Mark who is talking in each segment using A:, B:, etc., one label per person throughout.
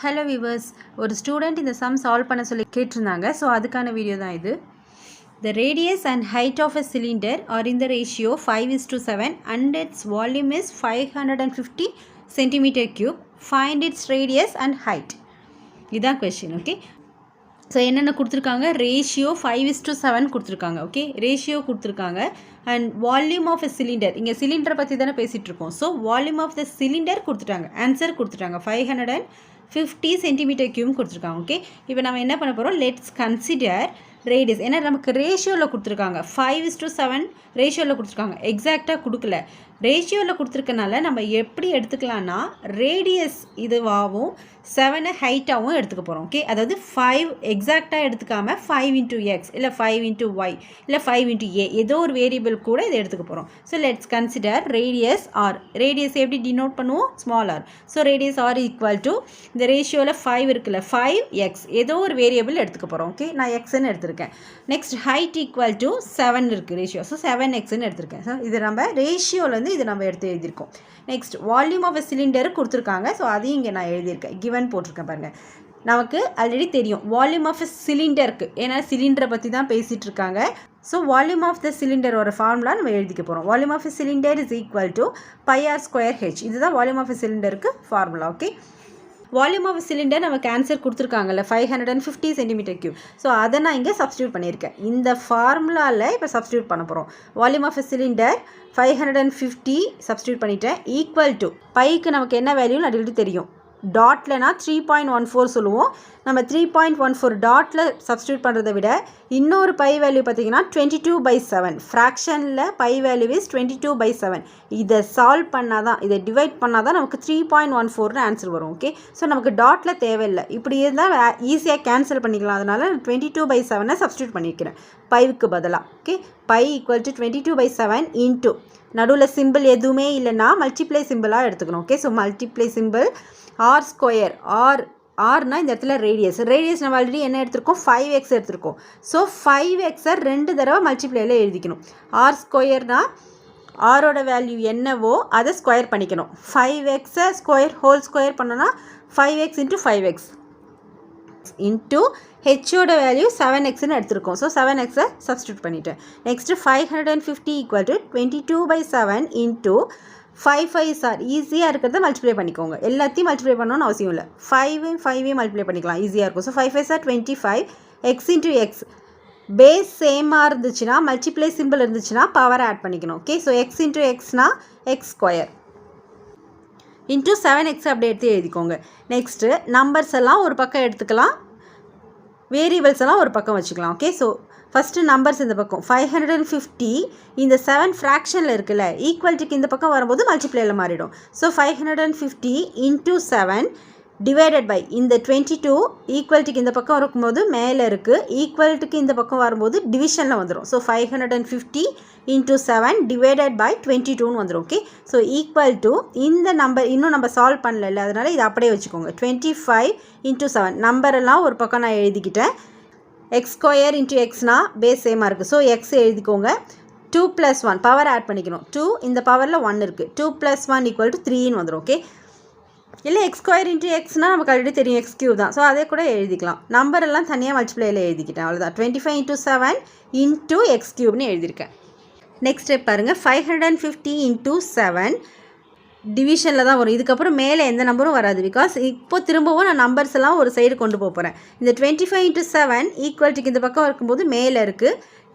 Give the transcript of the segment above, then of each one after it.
A: Hello viewers, ஒரு student இந்த some solve பண்ண சொல்லி கேட்டிருந்தாங்க. ஸோ அதுக்கான வீடியோ தான் இது. The radius and height of a cylinder are in the ratio 5:7 and its volume is 550 centimeter cube. Find its radius and height. இதுதான் question. Okay, so என்னென்ன கொடுத்துருக்காங்க? ரேஷியோ 5:7 கொடுத்துருக்காங்க. ஓகே, ரேஷியோ கொடுத்துருக்காங்க. And volume of a cylinder, இங்கே சிலிண்டரை பற்றி தானே பேசிகிட்டு இருக்கோம். So volume of the cylinder கொடுத்துட்டாங்க, ஆன்சர் கொடுத்துட்டாங்க 550 சென்டிமீட்டர் கியூப் கொடுத்துருக்காங்க. ஓகே, இப்போ நம்ம என்ன பண்ண போகிறோம்? Let's consider radius. ஏன்னா நமக்கு ரேஷியோவில் கொடுத்துருக்காங்க, 5:7 ரேஷியோவில் கொடுத்துருக்காங்க, எக்ஸாக்டாக கொடுக்கல. ரேஷியோவில் கொடுத்துருக்கனால நம்ம எப்படி எடுத்துக்கலாம்னா ரேடியஸ் இதுவாகவும் 7 ஹைட்டாகவும் எடுத்துக்க போகிறோம். ஓகே, அதாவது 5 எக்ஸாக்டாக எடுத்துக்காமல் 5 into x இல்லை 5 into y இல்லை 5 into a ஏதோ ஒரு வேரியபிள் கூட இதை எடுத்துக்க போகிறோம். So let's consider radius r. Radius எப்படி டினோட் பண்ணுவோம்? Small r. So radius r equal to இந்த ரேஷியோவில் 5 இருக்குல்ல, 5x ஏதோ ஒரு வேரியபிள் எடுத்துக்க போகிறோம். ஓகே, நான் எக்ஸ்ன்னு எடுத்திருக்கேன். நெக்ஸ்ட் ஹைட் ஈக்குவல் டு 7 இருக்குது ரேஷியோ. ஸோ 7xன்னு எடுத்திருக்கேன். ஸோ இது நம்ம ரேஷியோலேருந்து இது நம்ம எடுத்து எழுதியிருக்கோம். நெக்ஸ்ட் வால்யூம் ஆஃப் சிலிண்டர் கொடுத்துருக்காங்க. ஸோ அதையும் இங்கே நான் எழுதியிருக்கேன், கிவன் போட்டிருக்கேன் பாருங்கள். நமக்கு ஆல்ரெடி தெரியும் வால்யூம் ஆஃப் சிலிண்டருக்கு, ஏன்னா சிலிண்டரை பற்றி தான் பேசிகிட்டு இருக்காங்க. ஸோ வால்யூம் ஆஃப் த சிலிண்டரோட ஃபார்முலா நம்ம எழுதிக்க போகிறோம். Volume of cylinder is equal to πr²h. இதுதான் வால்யூம் ஆஃப் சிலிண்டருக்கு formula. Okay, volume of cylinder நமக்கு ஆன்சர் கொடுத்துருக்காங்கல்ல 550 சென்டிமீட்டர் கியூப். ஸோ அதை நான் இங்கே சப்ஸ்டியூட் பண்ணியிருக்கேன். இந்த ஃபார்முலாவில் இப்போ சப்ஸ்டியூட் பண்ண போகிறோம். வால்யூம் ஆஃப் சிலிண்டர் 550 சப்ஸ்டியூட் பண்ணிட்டேன். ஈக்குவல் டு பைக்கு நமக்கு என்ன வேல்யூ ஆல்ரெடி தெரியும். டாட்லனா 3.14 சொல்லுவோம். நம்ம 3.14 டாட்டில் சப்ஸ்டியூட் பண்ணுறதை விட இன்னொரு பை வேல்யூ பார்த்திங்கன்னா 22/7. ஃப்ராக்ஷனில் பை வேல்யூ இஸ் 22/7. இதை சால்வ் பண்ணால் தான், இதை டிவைட் பண்ணால் தான் நமக்கு 3.14 ஆன்சர் வரும். ஓகே, ஸோ நமக்கு டாட்டில் தேவையில்லை. இப்படி இருந்தால் ஈஸியாக கேன்சல் பண்ணிக்கலாம். அதனால் 22/7 சப்ஸ்டியூட் பண்ணியிருக்கிறேன் பைவுக்கு பதிலாக. Okay, pi equal to 22/7 into நடுவில் சிம்பிள் எதுவுமே இல்லைன்னா மல்டிப்ளை சிம்பிளாக எடுத்துக்கணும். Okay, so multiply symbol r². ஆர்னா இந்த இடத்துல ரேடியஸ் நம்ம ஆல்ரெடி என்ன எடுத்திருக்கோம்? 5x எடுத்திருக்கோம். ஸோ 5xஐ 2 தடவை மல்டிப்ளையில் எழுதிக்கணும். r²னா ஆரோட வேல்யூ என்னவோ அதை ஸ்கொயர் பண்ணிக்கணும். 5xஐ ஹோல் ஸ்கொயர் பண்ணோன்னா 5x into 5x இன்ட்டு ஹெச்சோட வேல்யூ 7xன்னு எடுத்திருக்கோம். ஸோ 7xஐ சப்ஸ்டியூட் பண்ணிட்டேன். Next 550 equal to 22/7 into 5 r. ஈஸியாக இருக்கிறத மல்டிப்ளை பண்ணிக்கோங்க. எல்லாத்தையும் மல்டிப்ளை பண்ணணும்னு அவசியம் இல்லை. 5 மல்டிப்ளை பண்ணிக்கலாம், ஈஸியாக இருக்கும். So 5 r 25. X into x base சேமாக இருந்துச்சுன்னா, மல்டிப்ளை சிம்பிள் இருந்துச்சுன்னா பவர் ஆட் பண்ணிக்கணும். ஓகே, ஸோ எக்ஸ் இன்ட்டு எக்ஸ்னா x² இன்ட்டு 7x அப்படி எடுத்து எழுதிக்கோங்க. நெக்ஸ்ட்டு நம்பர்ஸ் எல்லாம் ஒரு பக்கம் எடுத்துக்கலாம், வேரியபிள்ஸ் எல்லாம் ஒரு பக்கம் வச்சுக்கலாம். ஓகே, ஸோ ஃபஸ்ட்டு நம்பர்ஸ் இந்த பக்கம் 550 இந்த 7 ஃப்ராக்ஷனில் இருக்குல்ல, ஈக்குவல்ட்டுக்கு இந்த பக்கம் வரும்போது மல்டிப்ளையில் மாறிடும். ஸோ 550 இன்ட்டு 7 டிவைடட் பை இந்த 22 ஈக்குவல்ட்டுக்கு இந்த பக்கம் இருக்கும்போது மேலே இருக்குது, ஈக்குவல்ட்டுக்கு இந்த பக்கம் வரும்போது டிவிஷனில் வந்துடும். ஸோ 550 இன்ட்டு 7 டிவைடட் பை 22ன்னு வந்துடும். ஓகே, ஸோ ஈக்குவல் டு இந்த நம்பர் இன்னும் நம்ம சால்வ் பண்ணல, அதனால் இதை அப்படியே வச்சுக்கோங்க. 25 இன்ட்டு 7 நம்பரெல்லாம் ஒரு பக்கம் நான் எழுதிக்கிட்டேன். x² இன்ட்டு எக்ஸ்னா பேஸ் சேமாக இருக்குது. ஸோ எக்ஸ் எழுதிக்கோங்க. 2 + 1 பவர் ஆட் பண்ணிக்கணும். 2 இந்த பவரில் 1 இருக்குது. 2 + 1 ஈக்குவல் டு 3ன்னு வந்துடும். ஓகே, இல்லை x² இன்ட்டு எக்ஸ்னால் நமக்கு ஆல்ரெடி தெரியும் x³ தான். ஸோ அதே கூட எழுதிக்கலாம். நம்பர் எல்லாம் தனியாக மல்டிப்ளையில் எழுதிக்கிட்டேன், அவ்வளோதான். 25 இன்ட்டு 7 இன்ட்டு x³ எழுதியிருக்கேன். நெக்ஸ்ட் ஸ்டெப் பாருங்கள். 550 இன்ட்டு 7 டிவிஷனில் தான் வரும். இதுக்கப்புறம் மேலே எந்த நம்பரும் வராது. பிகாஸ் இப்போ திரும்பவும் நான் நம்பர்ஸ் எல்லாம் ஒரு சைடு கொண்டு போகிறேன். இந்த 25 இன்ட்டு 7 ஈக்குவல்ட்டுக்கு இந்த பக்கம் இருக்கும்போது மேலே இருக்குது,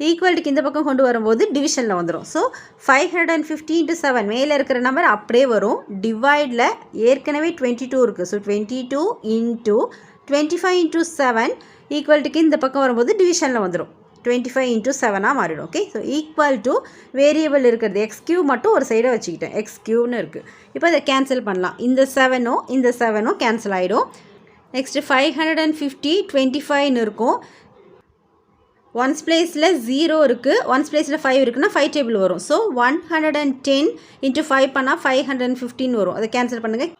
A: ஈக்குவல்ட்டுக்கு இந்த பக்கம் கொண்டு வரும்போது டிவிஷனில் வந்துடும். ஸோ 550 இன்ட்டு 7 மேலே இருக்கிற நம்பர் அப்படியே வரும். டிவைடில் ஏற்கனவே 22 இருக்குது. ஸோ 22 இன்ட்டு 25 இன்ட்டு 7 ஈக்குவல்ட்டுக்கு இந்த பக்கம் வரும்போது டிவிஷனில் வந்துடும். 25 இன்ட்டு 7 மாறிடும். Okay, so equal to variable இருக்கிறது x³ மட்டும் ஒரு சைடாக வச்சுக்கிட்டேன், x³ இருக்குது. இப்போ இதை கேன்சல் பண்ணலாம். இந்த 7ம் கேன்சல் ஆகிடும். நெக்ஸ்ட்டு 550 25ன்னு இருக்கும். ஒன்ஸ் பிளேஸில் 0 இருக்குது, ஒன்ஸ் பிளேஸில் 5 இருக்குன்னா 5 டேபிள் வரும். ஸோ 110 இன்ட்டு 5 பண்ணால் 515 வரும். அதை கேன்சல் பண்ணுங்கள்.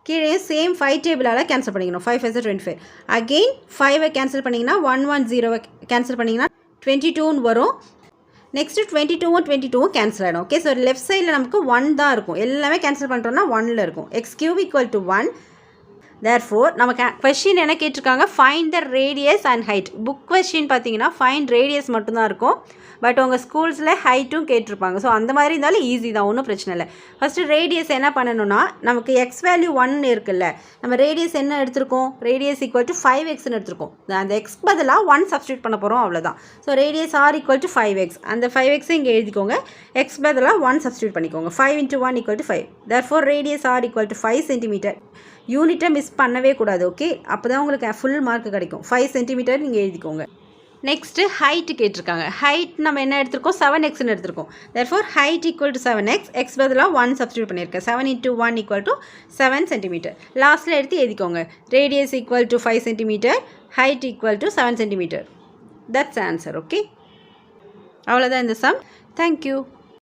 A: கீழே சேம் 5 டேபிளால் கேன்சல் பண்ணிக்கணும். 5 5 25. அகெயின் 5ஐ கேன்சல் பண்ணிங்கன்னா 110 கேன்சல் பண்ணிங்கன்னா 22ன்னு வரும். நெக்ஸ்ட்டு 22ம் கேன்சல் ஆகிடும். ஓகே, ஸோ லெஃப்ட் சைடில் நமக்கு 1 தான் இருக்கும். எல்லாமே கேன்சல் பண்ணுறோன்னா 1ல் இருக்கும். x³ equal to 1. தேர்ஃபோர் நமக்கு கொஷின் என்ன கேட்டிருக்காங்க, find the radius and height. Book question பார்த்தீங்கன்னா ஃபைண்ட் ரேடியஸ் மட்டும்தான் இருக்கும், பட் உங்கள் ஸ்கூல்ஸில் ஹைட்டும் கேட்டிருப்பாங்க. ஸோ அந்த மாதிரி இருந்தாலும் ஈஸி தான், ஒன்றும் பிரச்சனை இல்லை. ஃபஸ்ட்டு ரேடியஸ் என்ன பண்ணணும்னா, நமக்கு எக்ஸ் வேல்யூ 1 இருக்குல்ல, நம்ம ரேடியஸ் என்ன எடுத்திருக்கோம், ரேடியஸ் ஈக்குவல் டு 5xன்னு எடுத்திருக்கோம். அந்த எக்ஸ் பதிலாக 1 சப்ஸ்டியூட் பண்ண போகிறோம், அவ்வளோதான். So radius r equal to 5x, அந்த 5x இங்கே எழுதிக்கோங்க, எக்ஸ் பதிலாக 1 சப்ஸ்டியூட் பண்ணிக்கோங்க. 5 × 1 = 5. Therefore radius r equal to 5 centimetre. யூனிட்டை மிஸ் பண்ணவே கூடாது, ஓகே? அப்போ தான் உங்களுக்கு ஃபுல் மார்க் கிடைக்கும். 5 சென்டிமீட்டர் நீங்கள் எழுதிக்கோங்க. நெக்ஸ்ட்டு ஹைட்டு கேட்டிருக்காங்க. ஹைட் நம்ம என்ன எடுத்திருக்கோம், 7xன்னு எடுத்திருக்கோம். Therefore height equal to 7x, x பதிலாக 1 சப்ஸ்டியூட் பண்ணியிருக்கேன். 7 × 1 = 7 சென்டிமீட்டர். லாஸ்ட்டில் எடுத்து எழுதிக்கோங்க, radius equal to 5 centimetre, height equal to 7 centimetre. That's answer, okay? அவ்வளோதான் இந்த சம். தேங்க்யூ.